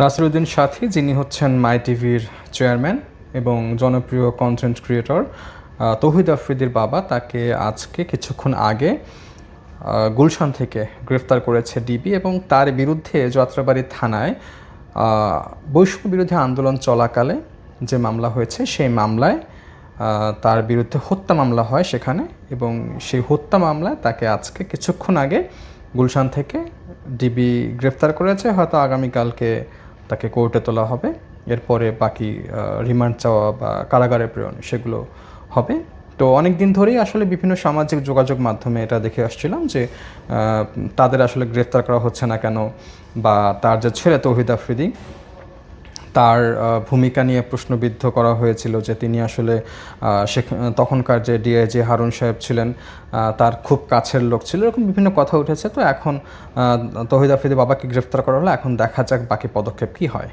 নাসিরুদ্দিন সাথী, যিনি হচ্ছেন মাই টিভির চেয়ারম্যান এবং জনপ্রিয় কন্টেন্ট ক্রিয়েটর তৌহিদ আফ্রিদির বাবা, তাকে আজকে কিছুক্ষণ আগে গুলশান থেকে গ্রেফতার করেছে ডিবি এবং তার বিরুদ্ধে যাত্রাবাড়ি থানায় বৈষম্য বিরোধী আন্দোলন চলাকালে যে মামলা হয়েছে সেই মামলায় তার বিরুদ্ধে হত্যা মামলা হয় সেখানে, এবং সেই হত্যা মামলায় তাকে আজকে কিছুক্ষণ আগে গুলশান থেকে ডিবি গ্রেফতার করেছে। হয়তো আগামীকালকে তাকে কোর্টে তোলা হবে, এরপরে বাকি রিমান্ড চাওয়া বা কারাগারে প্রেরণ সেগুলো হবে। তো অনেক দিন ধরেই আসলে বিভিন্ন সামাজিক যোগাযোগ মাধ্যমে এটা দেখে আসছিলাম যে তাদের আসলে গ্রেফতার করা হচ্ছে না কেন, বা তার যে ছেলে তৌহিদ আফ্রিদি তার ভূমিকা নিয়ে প্রশ্নবিদ্ধ করা হয়েছিল যে তিনি আসলে তখনকার যে ডিআইজি হারুন সাহেব ছিলেন তার খুব কাছের লোক ছিল, এরকম বিভিন্ন কথা উঠেছে। তো এখন তৌহিদ আফ্রিদির বাবাকে গ্রেফতার করা হলো, এখন দেখা যাক বাকি পদক্ষেপ কী হয়।